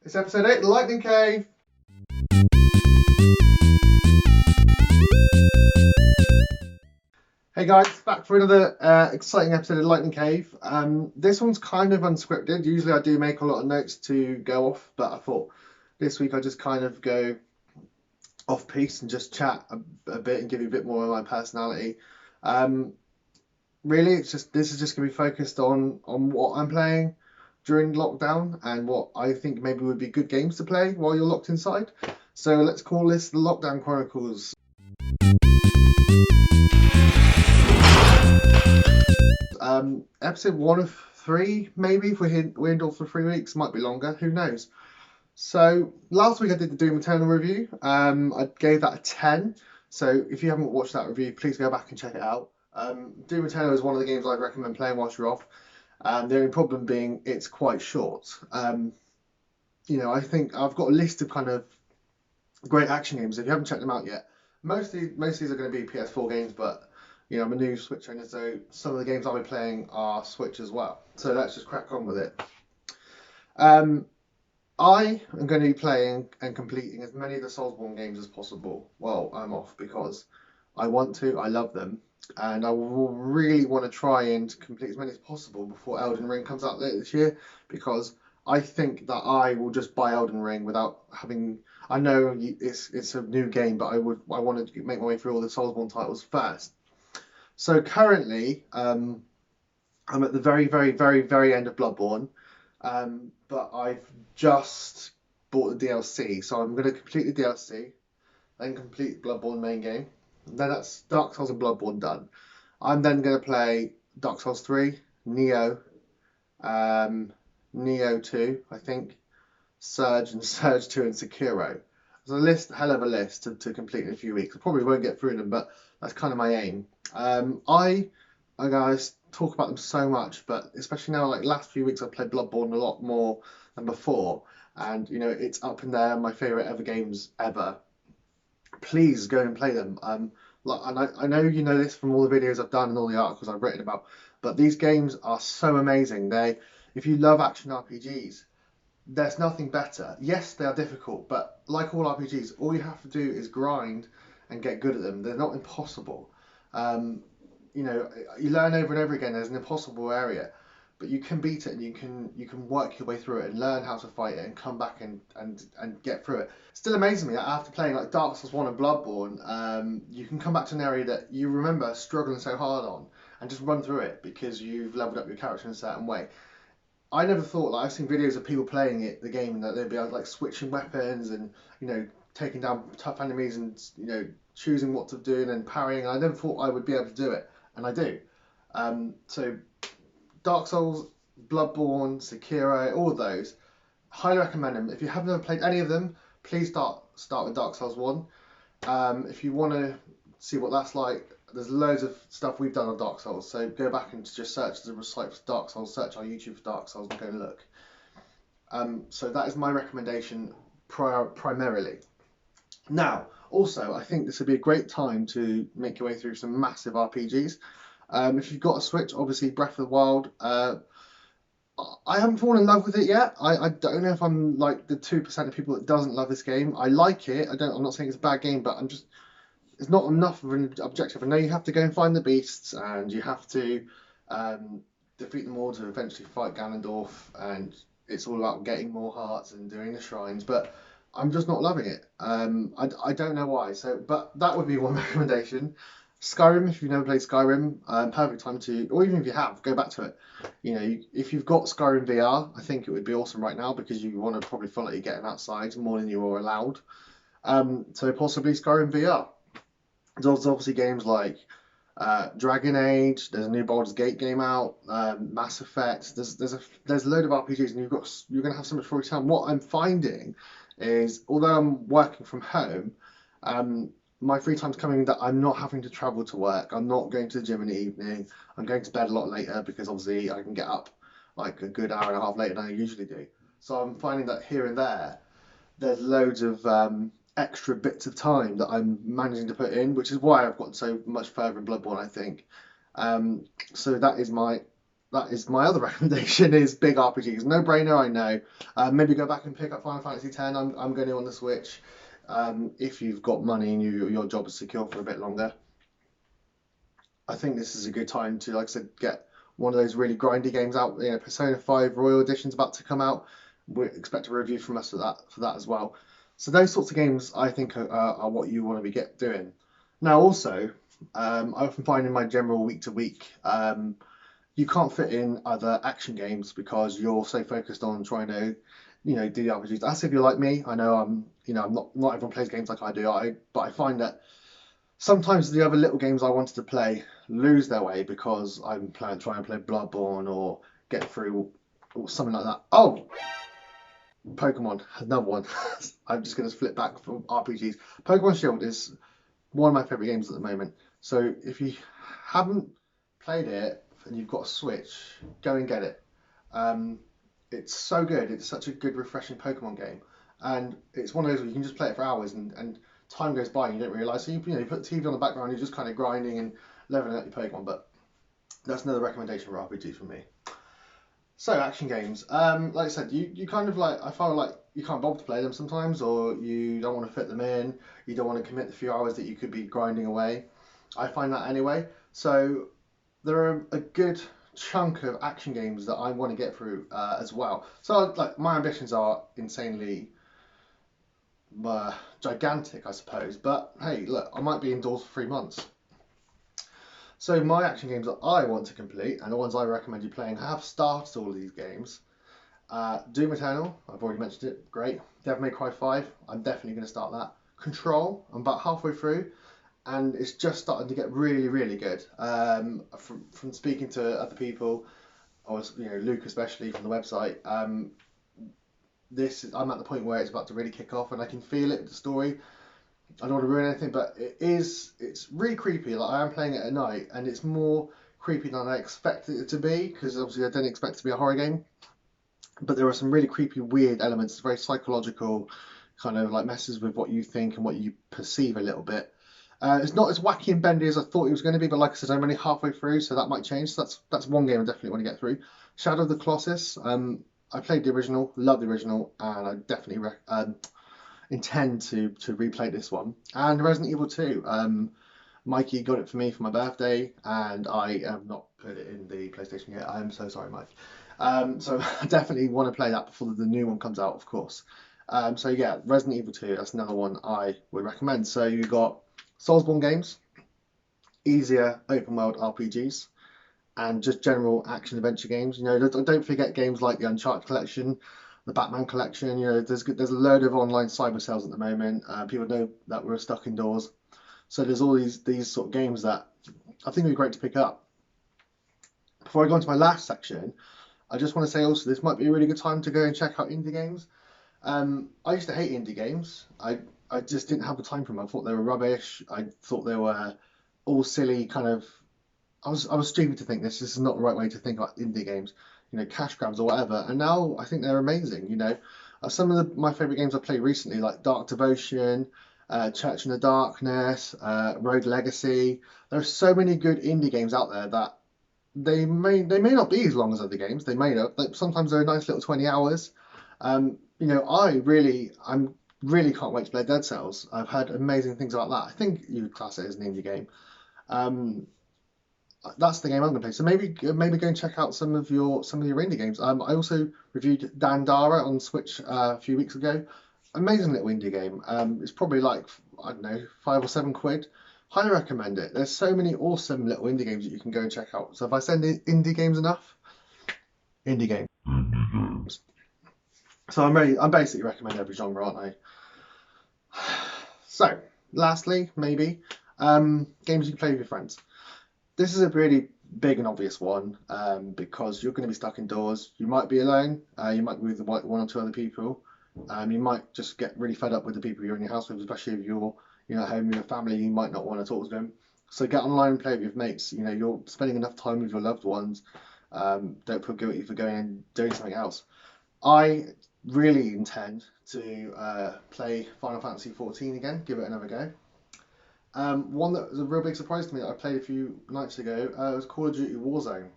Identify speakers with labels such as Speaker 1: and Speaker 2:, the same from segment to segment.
Speaker 1: It's episode 8 of the Lightning Cave. Hey guys, back for another exciting episode of Lightning Cave. This one's kind of unscripted. Usually I do make a lot of notes to go off, but I thought this week I just kind of go off piece and just chat a bit and give you a bit more of my personality. Really, this is just going to be focused on what I'm playing during lockdown and what I think maybe would be good games to play while you're locked inside. So let's call this the Lockdown Chronicles. Episode 1 of 3, maybe, if we're indoors for 3 weeks, might be longer, who knows. So last week I did the Doom Eternal review. I gave that a 10. So if you haven't watched that review, please go back and check it out. Doom Eternal is one of the games I'd recommend playing whilst you're off. The only problem being it's quite short. I think I've got a list of kind of great action games. If you haven't checked them out yet, most of these are going to be PS4 games, but I'm a new Switch owner, so some of the games I'll be playing are Switch as well. So let's just crack on with it. I am going to be playing and completing as many of the Soulsborne games as possible while I'm off, because I want to, I love them, and I will really want to try and complete as many as possible before Elden Ring comes out later this year, because I think that I will just buy Elden Ring without having... I know it's a new game, but I want to make my way through all the Soulsborne titles first. So currently, I'm at the very, very, very, very end of Bloodborne, but I've just bought the DLC, so I'm going to complete the DLC, then complete Bloodborne main game. Then that's Dark Souls and Bloodborne done. I'm then going to play Dark Souls 3, Neo 2, I think, Surge 2, and Sekiro. There's a hell of a list to complete in a few weeks. I probably won't get through them, but that's kind of my aim. I guys talk about them so much, but especially now, like last few weeks, I've played Bloodborne a lot more than before, and it's up in there, my favorite ever games ever. Please go and play them. And I know you know this from all the videos I've done and all the articles I've written about, but these games are so amazing. If you love action RPGs, there's nothing better. Yes, they are difficult, but like all RPGs, all you have to do is grind and get good at them. They're not impossible. You learn over and over again. There's an impossible area, but you can beat it, and you can work your way through it and learn how to fight it and come back and get through it. Still amazes me that after playing like Dark Souls 1 and Bloodborne, you can come back to an area that you remember struggling so hard on and just run through it because you've leveled up your character in a certain way. I never thought, like, I've seen videos of people playing the game, and that they'd be like switching weapons and taking down tough enemies and choosing what to do and then parrying. I never thought I would be able to do it, and I do. So Dark Souls, Bloodborne, Sekiro, all of those, highly recommend them. If you haven't ever played any of them, please start with Dark Souls 1. If you want to see what that's like, there's loads of stuff we've done on Dark Souls, so go back and just search the site for Dark Souls, search our YouTube for Dark Souls and go look. So that is my recommendation primarily. Now, also, I think this would be a great time to make your way through some massive RPGs. If you've got a Switch, obviously Breath of the Wild. I haven't fallen in love with it yet. I don't know if I'm like the 2% of people that doesn't love this game. I like it. I'm not saying it's a bad game, but it's not enough of an objective. I know you have to go and find the beasts, and you have to defeat them all to eventually fight Ganondorf, and it's all about getting more hearts and doing the shrines, but I'm just not loving it. I don't know why. But that would be one recommendation. Skyrim, if you've never played Skyrim, perfect time to, or even if you have, go back to it. If you've got Skyrim VR, I think it would be awesome right now, because you want to probably feel like you're getting outside more than you are allowed. So possibly Skyrim VR. There's obviously games like Dragon Age. There's a new Baldur's Gate game out. Mass Effect. There's a load of RPGs, and you're going to have so much free time. What I'm finding is, although I'm working from home, my free time's coming that I'm not having to travel to work. I'm not going to the gym in the evening. I'm going to bed a lot later, because obviously I can get up like a good hour and a half later than I usually do. So I'm finding that here and there's loads of extra bits of time that I'm managing to put in, which is why I've gotten so much further in Bloodborne, I think. So that is my that is my other recommendation is big RPGs. No brainer, I know. Maybe go back and pick up Final Fantasy X. I'm going to on the Switch. If you've got money and your job is secure for a bit longer, I think this is a good time to, like I said, get one of those really grindy games out. You know, Persona 5 Royal Edition's about to come out. We expect a review from us for that as well. So those sorts of games, I think, are what you want to be doing. Now, also, I often find in my general week to week, you can't fit in other action games because you're so focused on trying to, do the RPGs. That's if you're like me. I know I'm not everyone plays games like I do. But I find that sometimes the other little games I wanted to play lose their way because I'm trying to play Bloodborne or get through or something like that. Oh, Pokemon, another one. I'm just going to flip back from RPGs. Pokemon Shield is one of my favorite games at the moment. So if you haven't played it and you've got a Switch, go and get it. Um, it's so good. It's such a good, refreshing Pokemon game, and it's one of those where you can just play it for hours and time goes by and you don't realise. So you put the TV on the background, you're just kind of grinding and leveling up your Pokemon. But that's another recommendation for RPGs from me. So action games, like I said, you kind of like I feel like you can't bother to play them sometimes, or you don't want to fit them in. You don't want to commit the few hours that you could be grinding away. I find that anyway. So there are a good chunk of action games that I want to get through as well. So like my ambitions are insanely gigantic, I suppose. But hey, look, I might be indoors for 3 months. So my action games that I want to complete and the ones I recommend you playing have started all of these games. Doom Eternal, I've already mentioned it, great. Devil May Cry 5, I'm definitely going to start that. Control, I'm about halfway through, and it's just starting to get really, really good. From speaking to other people, Luke especially from the website, I'm at the point where it's about to really kick off, and I can feel it with the story. I don't want to ruin anything, but it's really creepy. Like I am playing it at night, and it's more creepy than I expected it to be, because obviously I didn't expect it to be a horror game. But there are some really creepy, weird elements. It's very psychological, kind of like messes with what you think and what you perceive a little bit. It's not as wacky and bendy as I thought it was going to be, but like I said, I'm only halfway through, so that might change. So that's one game I definitely want to get through. Shadow of the Colossus. I played the original, love the original, and I definitely intend to replay this one. And Resident Evil 2. Mikey got it for me for my birthday, and I have not put it in the PlayStation yet. I am so sorry, Mike. So I definitely want to play that before the new one comes out, of course. So yeah, Resident Evil 2, that's another one I would recommend. So you've got Soulsborne games, easier open world RPGs, and just general action adventure games. Don't forget games like the Uncharted collection, the Batman collection. There's a load of online cyber sales at the moment. People know that we're stuck indoors, so there's all these sort of games that I think would be great to pick up. Before I go on to my last section, I just want to say also this might be a really good time to go and check out indie games. I used to hate indie games. I just didn't have the time for them. I thought they were rubbish. I thought they were all silly kind of. I was stupid to think this. This is not the right way to think about indie games. Cash grabs or whatever. And now I think they're amazing. Some of my favorite games I played recently, like Dark Devotion, Church in the Darkness, Rogue Legacy. There are so many good indie games out there that they may not be as long as other games. They may not. Like, sometimes they're a nice little 20 hours. I'm really can't wait to play Dead Cells. I've heard amazing things about that. I think you would class it as an indie game. Um, that's the game I'm going to play. So maybe go and check out some of your indie games. I also reviewed Dandara on Switch a few weeks ago. Amazing little indie game. It's probably like, I don't know, 5 or 7 quid. Highly recommend it. There's so many awesome little indie games that you can go and check out. So if I send indie games enough, indie games. So I'm basically recommending every genre, aren't I? So lastly, maybe games you can play with your friends. This is a really big and obvious one because you're going to be stuck indoors. You might be alone. You might be with one or two other people. You might just get really fed up with the people you're in your house with, especially if you're at home with your family. You might not want to talk to them. So get online and play with your mates. You're spending enough time with your loved ones. Don't feel guilty for going and doing something else. I really intend to play Final Fantasy 14 again, give it another go. One that was a real big surprise to me that I played a few nights ago was Call of Duty Warzone.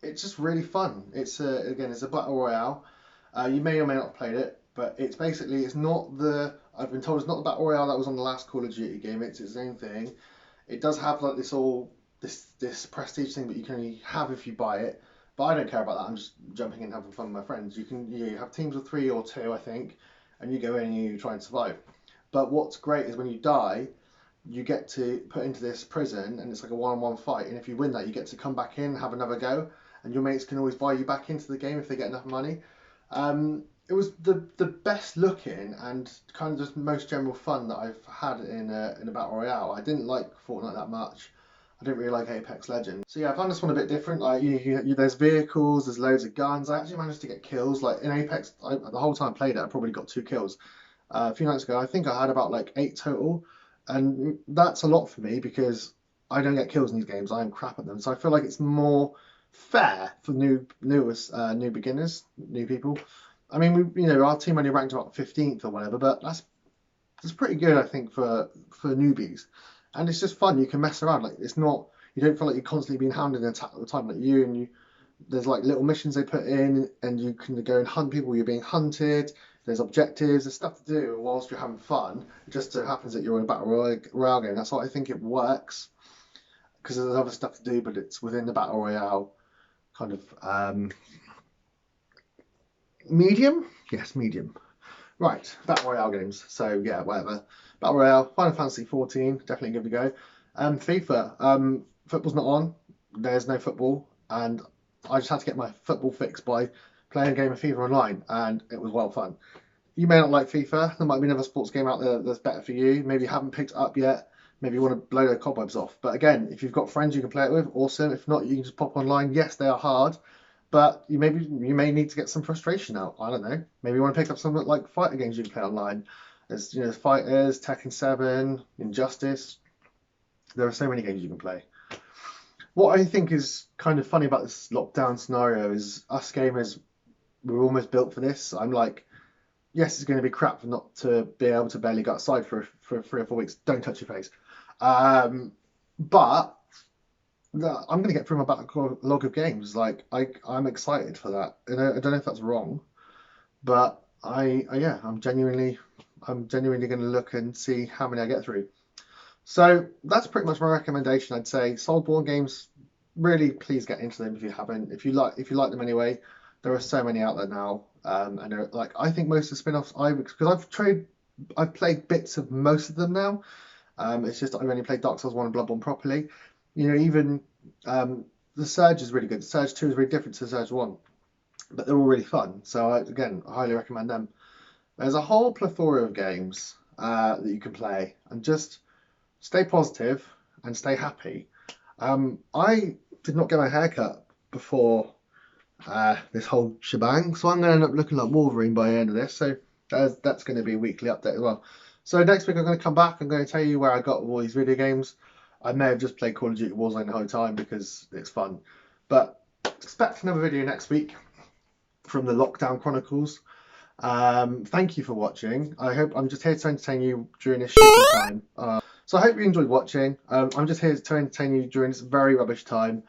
Speaker 1: it's just really fun. It's a battle royale. You may or may not have played it, but it's not the I've been told it's not the battle royale that was on the last Call of Duty game. It's its own thing. It does have like this prestige thing that you can only have if you buy it. But I don't care about that. I'm just jumping in and having fun with my friends. You have teams of 3 or 2, I think, and you go in and you try and survive. But what's great is when you die, you get to put into this prison, and it's like a one-on-one fight. And if you win that, you get to come back in, have another go, and your mates can always buy you back into the game if they get enough money. It was the best looking and kind of just most general fun that I've had in a battle royale. I didn't like Fortnite that much. I didn't really like Apex Legends. So yeah, I found this one a bit different. Like there's vehicles, there's loads of guns. I actually managed to get kills. Like in Apex, the whole time I played it, I probably got 2 kills. A few nights ago, I think I had about like 8 total, and that's a lot for me because I don't get kills in these games. I am crap at them. So I feel like it's more fair for new beginners, new people. I mean, our team only ranked about 15th or whatever, but that's pretty good, I think, for newbies. And it's just fun. You can mess around. Like it's not, you don't feel like you're constantly being hounded and attacked all the time. Like there's like little missions they put in, and you can go and hunt people. You're being hunted. There's objectives. There's stuff to do whilst you're having fun. It just so happens that you're in a battle royale game. That's why I think it works because there's other stuff to do, but it's within the battle royale kind of medium. Yes, medium. Right, Battle Royale games. So yeah, whatever. Battle Royale, Final Fantasy 14, definitely give it a go. FIFA, football's not on. There's no football, and I just had to get my football fix by playing a game of FIFA online, and it was well fun. You may not like FIFA. There might be another sports game out there that's better for you. Maybe you haven't picked it up yet. Maybe you want to blow the cobwebs off. But again, if you've got friends you can play it with, awesome. If not, you can just pop online. Yes, they are hard, but you may need to get some frustration out. I don't know. Maybe you want to pick up something like fighter games you can play online. There's Fighters, Tekken 7, Injustice. There are so many games you can play. What I think is kind of funny about this lockdown scenario is us gamers, we're almost built for this. I'm like, yes, it's going to be crap not to be able to barely go outside for 3 or 4 weeks. Don't touch your face. But I'm going to get through my backlog of games. Like I'm excited for that. And I don't know if that's wrong, but yeah, I'm genuinely going to look and see how many I get through. So that's pretty much my recommendation. I'd say Soulborn games. Really, please get into them if you haven't. If you like them anyway, there are so many out there now. And like I think most of the spin-offs I've played bits of most of them now. It's just I've only played Dark Souls 1 and Bloodborne properly. Even the Surge is really good. Surge 2 is really different to Surge 1, but they're all really fun. So again, I highly recommend them. There's a whole plethora of games that you can play, and just stay positive and stay happy. I did not get my haircut before this whole shebang, so I'm going to end up looking like Wolverine by the end of this. So that's going to be a weekly update as well. So next week I'm going to come back. I'm going to tell you where I got all these video games. I may have just played Call of Duty Warzone the whole time because it's fun. But expect another video next week from the Lockdown Chronicles. Thank you for watching. I'm just here to entertain you during this shitty time. So I hope you enjoyed watching. I'm just here to entertain you during this very rubbish time.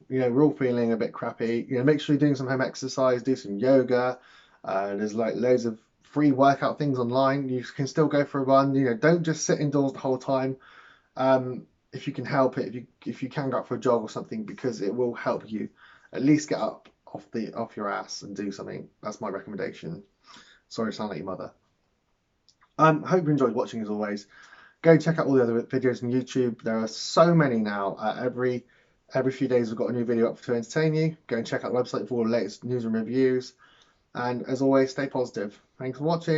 Speaker 1: We're all feeling a bit crappy. Make sure you're doing some home exercise, do some yoga. There's like loads of free workout things online. You can still go for a run. Don't just sit indoors the whole time. If you can help it, if you can go out for a jog or something, because it will help you at least get up off your ass and do something. That's my recommendation. Sorry to sound like your mother. Hope you enjoyed watching as always. Go check out all the other videos on YouTube. There are so many now. Every few days we've got a new video up to entertain you. Go and check out the website for all the latest news and reviews. And as always, stay positive. Thanks for watching.